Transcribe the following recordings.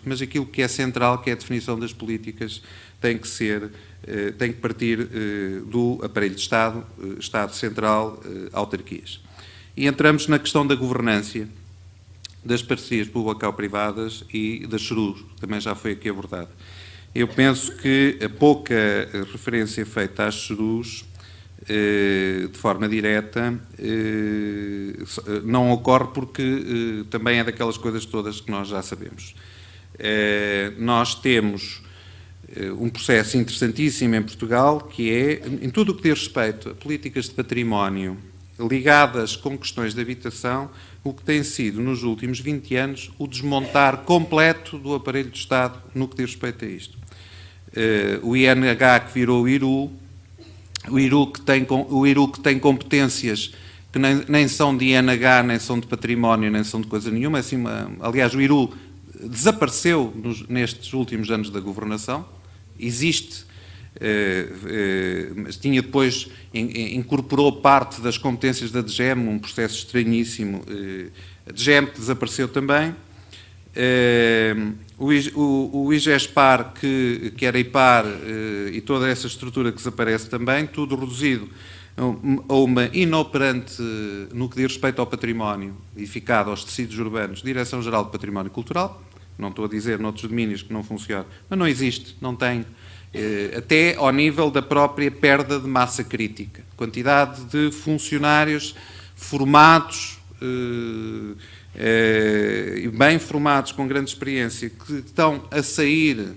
mas aquilo que é central, que é a definição das políticas, tem que partir do aparelho de Estado, Estado Central, autarquias. E entramos na questão da governança, das parcerias público-privadas e das CRUs, também já foi aqui abordado. Eu penso que a pouca referência feita às CRUs, de forma direta, não ocorre porque também é daquelas coisas todas que nós já sabemos. Nós temos um processo interessantíssimo em Portugal, que é, em tudo o que diz respeito a políticas de património ligadas com questões de habitação, o que tem sido, nos últimos 20 anos, o desmontar completo do aparelho do Estado no que diz respeito a isto. O INH que virou o IRU que tem competências que nem são de INH, nem são de património, nem são de coisa nenhuma. Assim, aliás, o IRU desapareceu nestes últimos anos da governação. Existe, mas tinha depois, incorporou parte das competências da DGEM, um processo estranhíssimo. A DGEM que desapareceu também. O IGESPAR, que era IPAR, e toda essa estrutura que desaparece também, tudo reduzido a uma inoperante, no que diz respeito ao património, edificado aos tecidos urbanos, Direção-Geral de Património Cultural. Não estou a dizer noutros domínios que não funciona, mas não existe, não tem, até ao nível da própria perda de massa crítica. Quantidade de funcionários formados, bem formados, com grande experiência, que estão a sair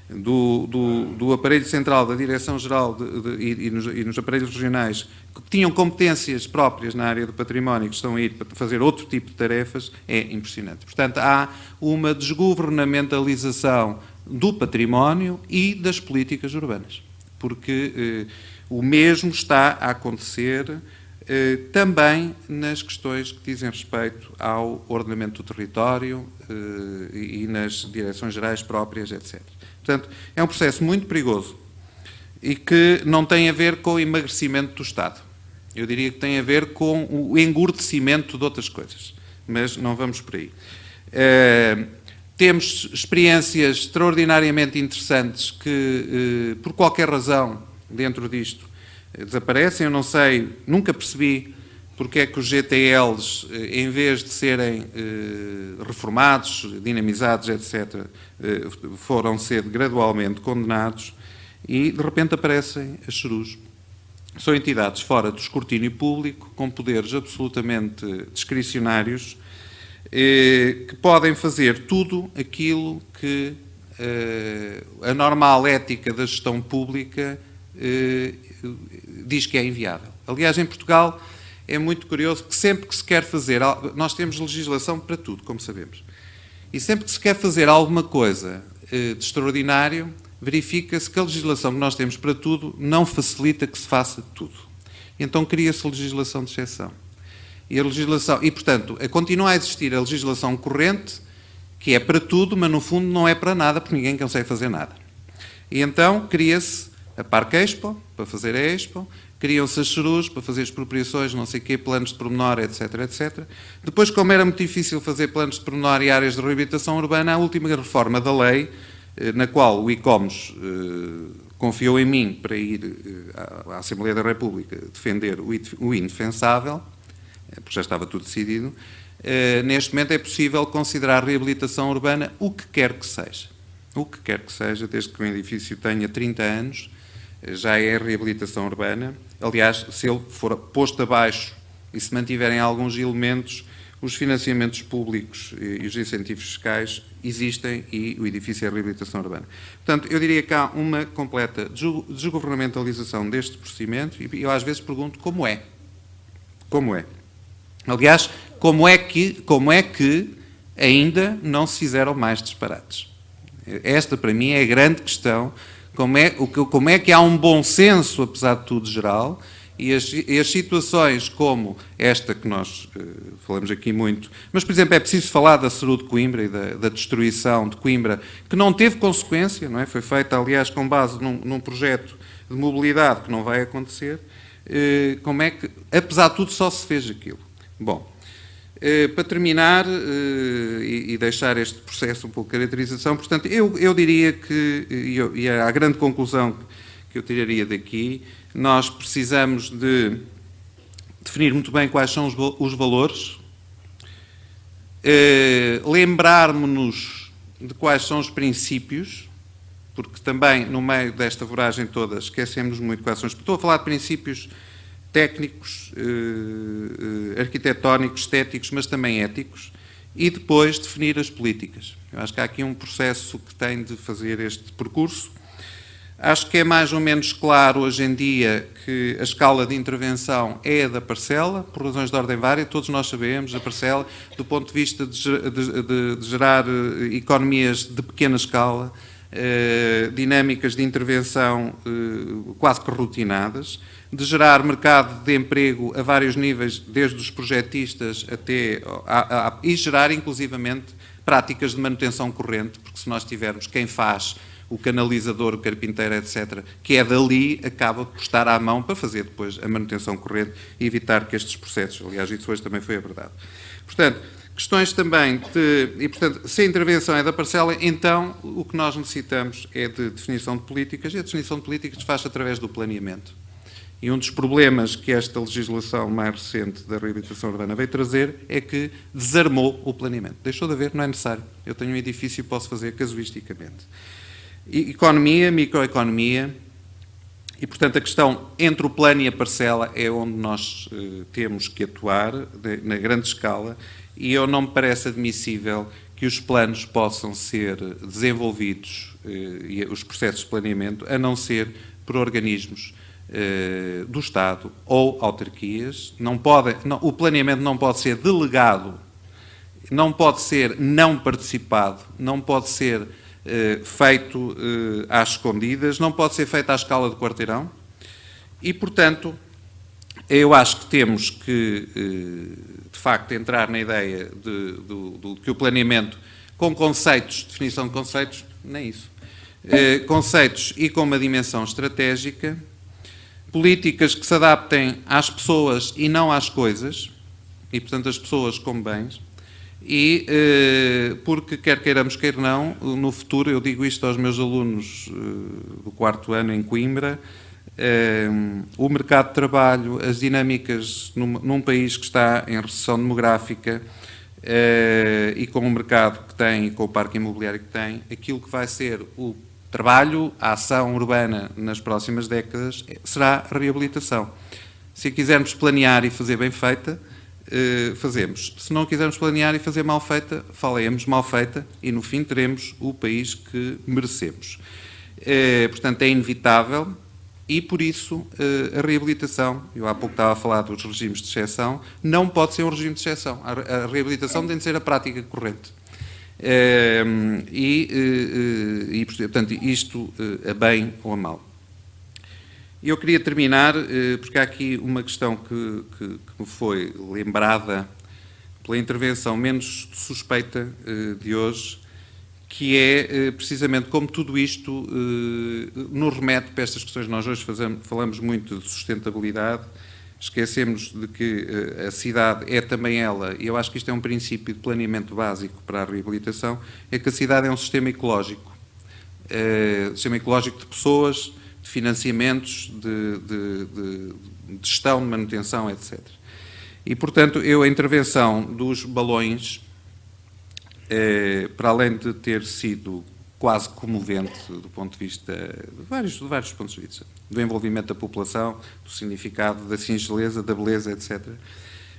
do aparelho central da Direção-Geral e nos aparelhos regionais, que tinham competências próprias na área do património, que estão a ir para fazer outro tipo de tarefas, é impressionante. Portanto, há uma desgovernamentalização do património e das políticas urbanas, porque o mesmo está a acontecer também nas questões que dizem respeito ao ordenamento do território e nas direções gerais próprias, etc. Portanto, é um processo muito perigoso e que não tem a ver com o emagrecimento do Estado. Eu diria que tem a ver com o engordecimento de outras coisas, mas não vamos por aí. Temos experiências extraordinariamente interessantes que, por qualquer razão, dentro disto, desaparecem. Eu não sei, nunca percebi porque é que os GTLs, em vez de serem reformados, dinamizados, etc., foram ser gradualmente condenados e, de repente, aparecem as CRUs. São entidades fora do escrutínio público, com poderes absolutamente discricionários, que podem fazer tudo aquilo que a normal ética da gestão pública diz que é inviável. Aliás, em Portugal é muito curioso que sempre que se quer fazer... Nós temos legislação para tudo, como sabemos. E sempre que se quer fazer alguma coisa de extraordinário, verifica-se que a legislação que nós temos para tudo não facilita que se faça tudo. Então cria-se legislação de exceção. E, portanto, continua a existir a legislação corrente, que é para tudo, mas no fundo não é para nada, porque ninguém consegue fazer nada. E então cria-se a Parque Expo, para fazer a Expo, criam-se as CRUs para fazer expropriações, não sei o quê, planos de pormenor, etc, etc. Depois, como era muito difícil fazer planos de pormenor e áreas de reabilitação urbana, a última reforma da lei, na qual o ICOMOS confiou em mim para ir à Assembleia da República defender o indefensável, porque já estava tudo decidido, neste momento é possível considerar reabilitação urbana o que quer que seja. O que quer que seja, desde que o edifício tenha 30 anos, já é reabilitação urbana. Aliás, se ele for posto abaixo e se mantiverem alguns elementos, os financiamentos públicos e os incentivos fiscais existem e o edifício é reabilitação urbana. Portanto, eu diria que há uma completa desgovernamentalização deste procedimento e eu às vezes pergunto como é. Como é? Aliás, como é que ainda não se fizeram mais disparates? Esta, para mim, é a grande questão. Como é que há um bom senso, apesar de tudo, geral, e as situações como esta que nós falamos aqui muito, mas, por exemplo, é preciso falar da CRU de Coimbra e da destruição de Coimbra, que não teve consequência, não é? Foi feita, aliás, com base num projeto de mobilidade que não vai acontecer. Como é que, apesar de tudo, só se fez aquilo? Bom, Para terminar e deixar este processo um pouco de caracterização, portanto, eu diria que, e a grande conclusão que eu tiraria daqui, nós precisamos de definir muito bem quais são os valores, lembrarmos-nos de quais são os princípios, porque também, no meio desta voragem toda, esquecemos muito quais são os... Estou a falar de princípios técnicos, arquitetónicos, estéticos, mas também éticos, e depois definir as políticas. Eu acho que há aqui um processo que tem de fazer este percurso. Acho que é mais ou menos claro hoje em dia que a escala de intervenção é a da parcela, por razões de ordem vária, todos nós sabemos, a parcela, do ponto de vista de gerar economias de pequena escala, dinâmicas de intervenção quase que rotinadas, de gerar mercado de emprego a vários níveis, desde os projetistas até... e gerar, inclusivamente, práticas de manutenção corrente, porque se nós tivermos quem faz o canalizador, o carpinteiro, etc., que é dali, acaba por estar à mão para fazer depois a manutenção corrente e evitar que estes processos... Aliás, isso hoje também foi abordado. Portanto, questões também de... E, portanto, se a intervenção é da parcela, então o que nós necessitamos é de definição de políticas, e a definição de políticas se faz através do planeamento. E um dos problemas que esta legislação mais recente da reabilitação urbana veio trazer é que desarmou o planeamento. Deixou de haver, não é necessário. Eu tenho um edifício e posso fazer casuisticamente. Economia, microeconomia, e, portanto, a questão entre o plano e a parcela é onde nós temos que atuar, na grande escala, e eu não me parece admissível que os planos possam ser desenvolvidos, e os processos de planeamento, a não ser por organismos do Estado ou autarquias. O planeamento não pode ser delegado, não pode ser não participado, não pode ser feito às escondidas, não pode ser feito à escala de quarteirão e, portanto, eu acho que temos que, de facto, entrar na ideia de que o planeamento, com conceitos, definição de conceitos, nem isso, conceitos e com uma dimensão estratégica, políticas que se adaptem às pessoas e não às coisas, e, portanto, as pessoas como bens, e porque, quer queiramos, quer não, no futuro, eu digo isto aos meus alunos do 4º ano em Coimbra, o mercado de trabalho, as dinâmicas num país que está em recessão demográfica e com o mercado que tem e com o parque imobiliário que tem, aquilo que vai ser o trabalho, a ação urbana nas próximas décadas será a reabilitação. Se a quisermos planear e fazer bem feita, fazemos. Se não quisermos planear e fazer mal feita, falemos mal feita e no fim teremos o país que merecemos. Portanto, é inevitável e por isso a reabilitação, eu há pouco estava a falar dos regimes de exceção, não pode ser um regime de exceção. A reabilitação tem de ser a prática corrente. Portanto, isto a bem ou a mal. Eu queria terminar, porque há aqui uma questão que me foi lembrada pela intervenção menos suspeita de hoje, que é precisamente como tudo isto nos remete para estas questões. Nós hoje falamos muito de sustentabilidade, esquecemos de que a cidade é também ela, e eu acho que isto é um princípio de planeamento básico para a reabilitação, é que a cidade é um sistema ecológico de pessoas, de financiamentos, de gestão, de manutenção, etc. E, portanto, a intervenção dos balões, para além de ter sido quase comovente do ponto de vista de vários pontos de vista, do envolvimento da população, do significado, da singeleza, da beleza, etc.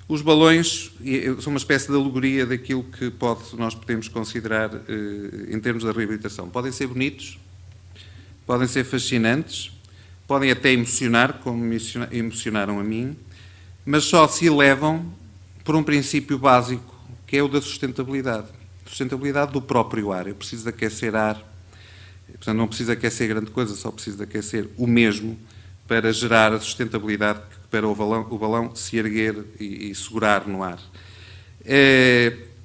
Os balões são uma espécie de alegoria daquilo que nós podemos considerar em termos da reabilitação. Podem ser bonitos, podem ser fascinantes, podem até emocionar, como me emocionaram a mim, mas só se elevam por um princípio básico, que é o da sustentabilidade. Sustentabilidade do próprio ar. Eu preciso de aquecer ar, portanto não preciso aquecer grande coisa, só preciso de aquecer o mesmo para gerar a sustentabilidade para o balão se erguer e segurar no ar.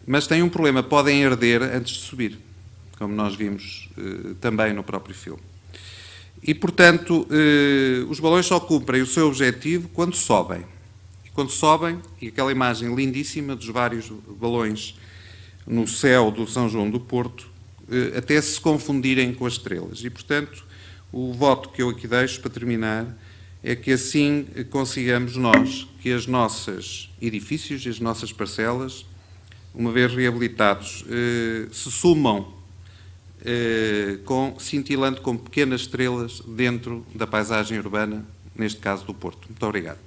Mas tem um problema, podem arder antes de subir, como nós vimos também no próprio filme. E, portanto, os balões só cumprem o seu objetivo quando sobem. E quando sobem, e aquela imagem lindíssima dos vários balões no céu do São João do Porto, até se confundirem com as estrelas. E, portanto, o voto que eu aqui deixo, para terminar, é que assim consigamos nós que os nossos edifícios e as nossas parcelas, uma vez reabilitados, se sumam cintilando com pequenas estrelas dentro da paisagem urbana, neste caso do Porto. Muito obrigado.